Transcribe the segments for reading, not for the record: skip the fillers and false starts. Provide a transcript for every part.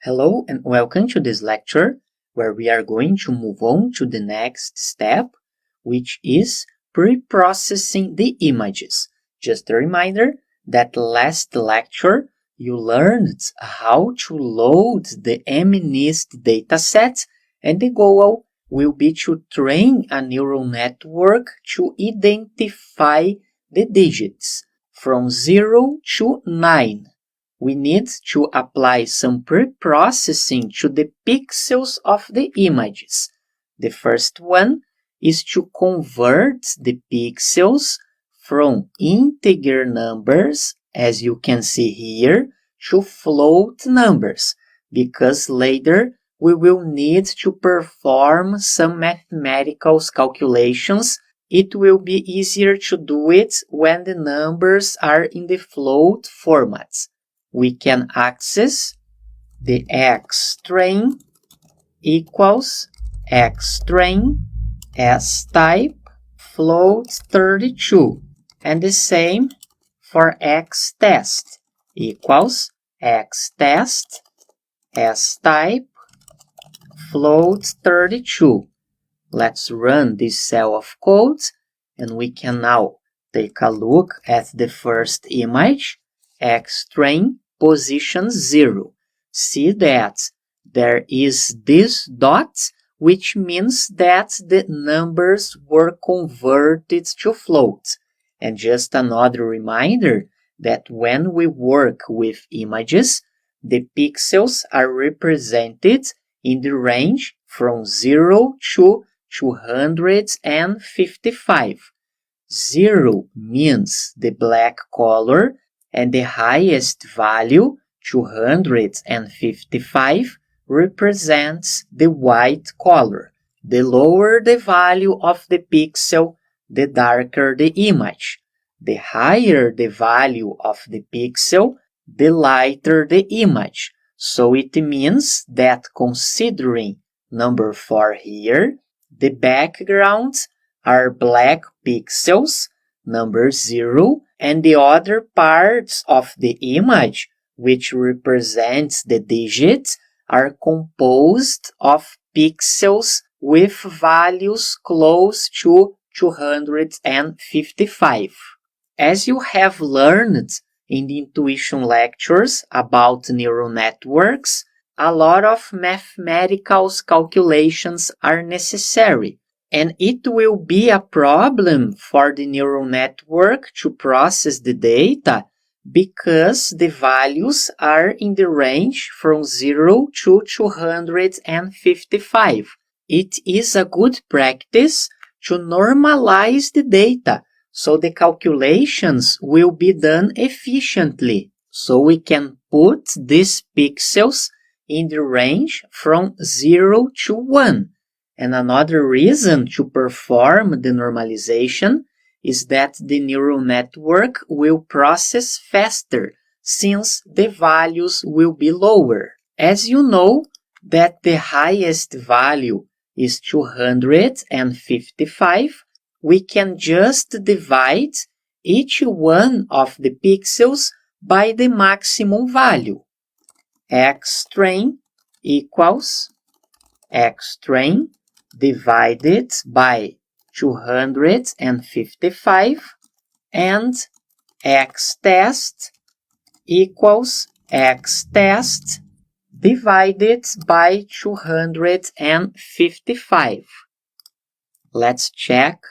Hello and welcome to this lecture where we are going to move on to the next step, which is pre-processing the images. Just a reminder that last lecture you learned how to load the MNIST dataset, and the goal will be to train a neural network to identify the digits from 0 to 9. We need to apply some pre-processing to the pixels of the images. The first one is to convert the pixels from integer numbers, as you can see here, to float numbers, because later we will need to perform some mathematical calculations. It will be easier to do it when the numbers are in the float formats. We can access the xtrain equals xtrain s-type float 32, and the same for xtest equals xtest s-type float 32. Let's run this cell of code, and we can now take a look at the first image, xtrain position 0. See that there is this dot, which means that the numbers were converted to float. And just another reminder that when we work with images, the pixels are represented in the range from 0 to 255. 0 means the black color, and the highest value, 255, represents the white color. The lower the value of the pixel, the darker the image. The higher the value of the pixel, the lighter the image. So it means that considering number 4 here, the backgrounds are black pixels, number 0, and the other parts of the image, which represents the digits, are composed of pixels with values close to 255. As you have learned in the intuition lectures about neural networks, a lot of mathematical calculations are necessary. And it will be a problem for the neural network to process the data because the values are in the range from 0 to 255. It is a good practice to normalize the data so the calculations will be done efficiently. So we can put these pixels in the range from 0 to 1. And another reason to perform the normalization is that the neural network will process faster since the values will be lower. As you know that the highest value is 255, we can just divide each one of the pixels by the maximum value. Xtrain equals xtrain divided by 255, and xtest equals xtest divided by 255. Let's check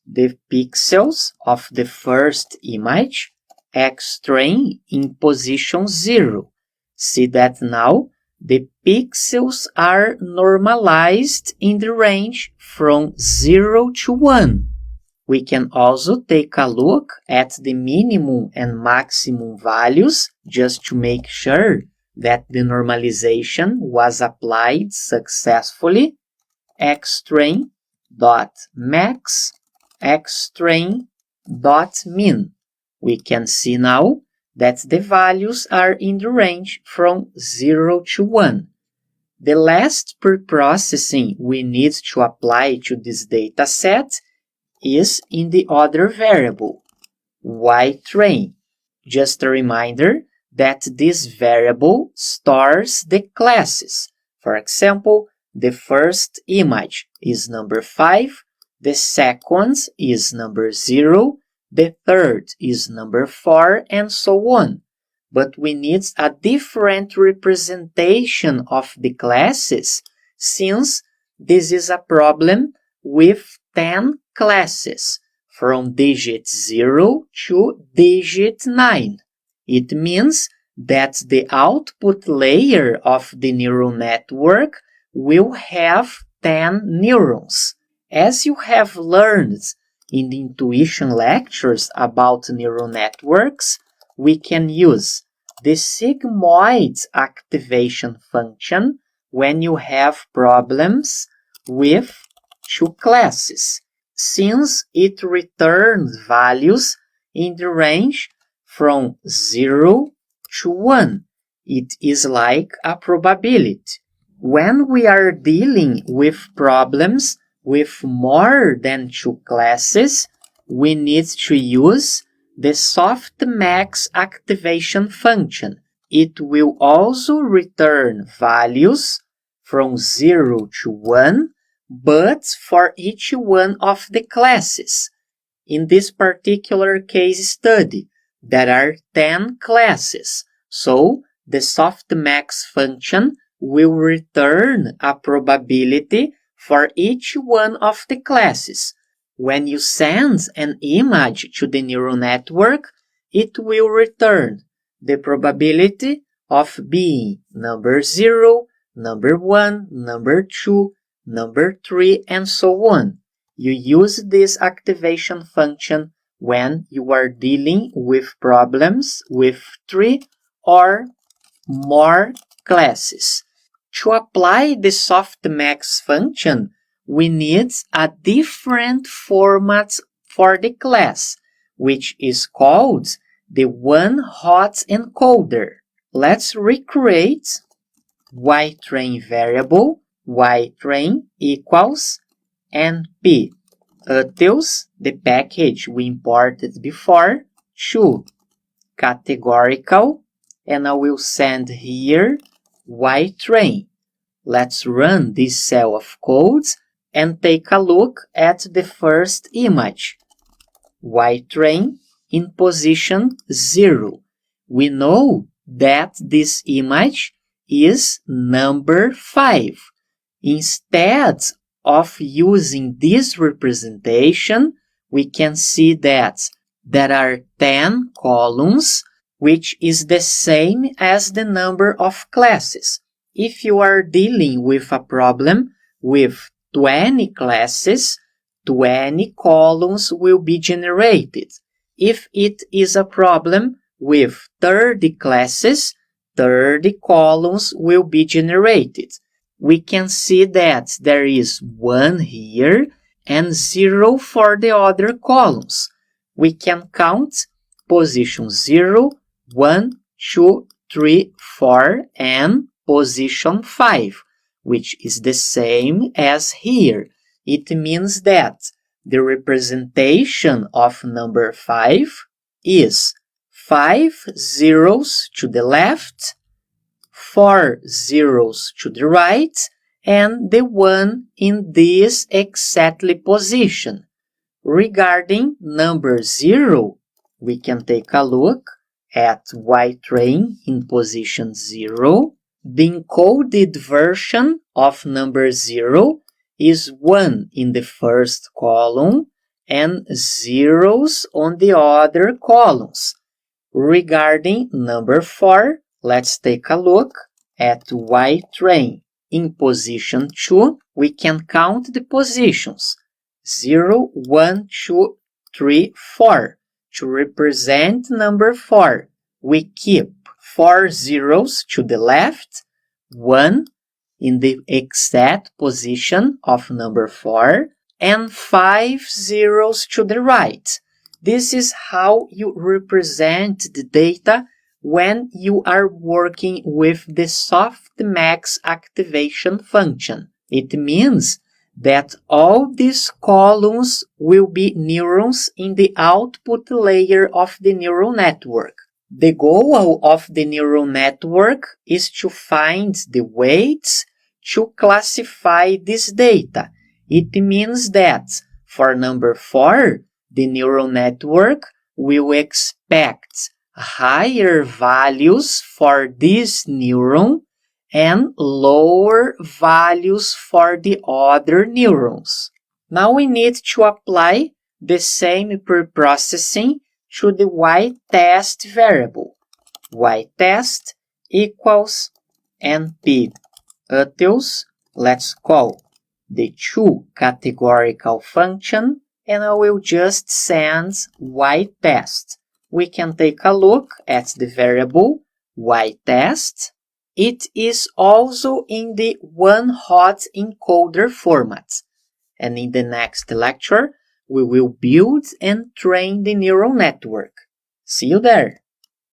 the pixels of the first image, xtrain in position 0. See that now the pixels are normalized in the range from 0 to 1. We can also take a look at the minimum and maximum values just to make sure that the normalization was applied successfully. Xtrain.max, xtrain.min. We can see now that the values are in the range from 0 to 1. The last pre-processing we need to apply to this dataset is in the other variable, ytrain. Just a reminder that this variable stores the classes. For example, the first image is number 5, the second is number 0, the third is number 4, and so on. But we need a different representation of the classes since this is a problem with 10 classes from digit 0 to digit 9. It means that the output layer of the neural network will have 10 neurons. As you have learned in the intuition lectures about neural networks, we can use the sigmoid activation function when you have problems with 2 classes, since it returns values in the range from 0 to 1. It is like a probability. When we are dealing with problems with more than 2 classes, we need to use the softmax activation function. It will also return values from 0 to 1, but for each one of the classes. In this particular case study, there are 10 classes, so the softmax function will return a probability for each one of the classes. When you send an image to the neural network, it will return the probability of being number 0, number 1, number 2, number 3, and so on. You use this activation function when you are dealing with problems with 3 or more classes. To apply the softmax function, we need a different format for the class, which is called the one-hot encoder. Let's recreate ytrain variable ytrain equals np utils, the package we imported before, to categorical, and I will send here ytrain. Let's run this cell of code and take a look at the first image, ytrain in position 0. We know that this image is number 5. Instead of using this representation, we can see that there are 10 columns, which is the same as the number of classes. If you are dealing with a problem with 20 classes, 20 columns will be generated. If it is a problem with 30 classes, 30 columns will be generated. We can see that there is 1 here and 0 for the other columns. We can count position 0, 1, 2, 3, 4, and position 5, which is the same as here. It means that the representation of number 5 is 5 zeros to the left, 4 zeros to the right, and the 1 in this exactly position. Regarding number 0, we can take a look at ytrain in position 0. The encoded version of number 0 is 1 in the first column and zeros on the other columns. Regarding number 4, let's take a look at ytrain. In position 2, we can count the positions 0, 1, 2, 3, 4. To represent number 4, we keep 4 zeros to the left, 1 in the exact position of number 4, and 5 zeros to the right. This is how you represent the data when you are working with the softmax activation function. It means that all these columns will be neurons in the output layer of the neural network. The goal of the neural network is to find the weights to classify this data. It means that for number 4, the neural network will expect higher values for this neuron and lower values for the other neurons. Now we need to apply the same preprocessing to the y-test variable. Y-test equals NP utils. Let's call the toCategorical function, and I will just send y-test. We can take a look at the variable y-test. It is also in the one-hot encoder format. And in the next lecture, we will build and train the neural network. See you there!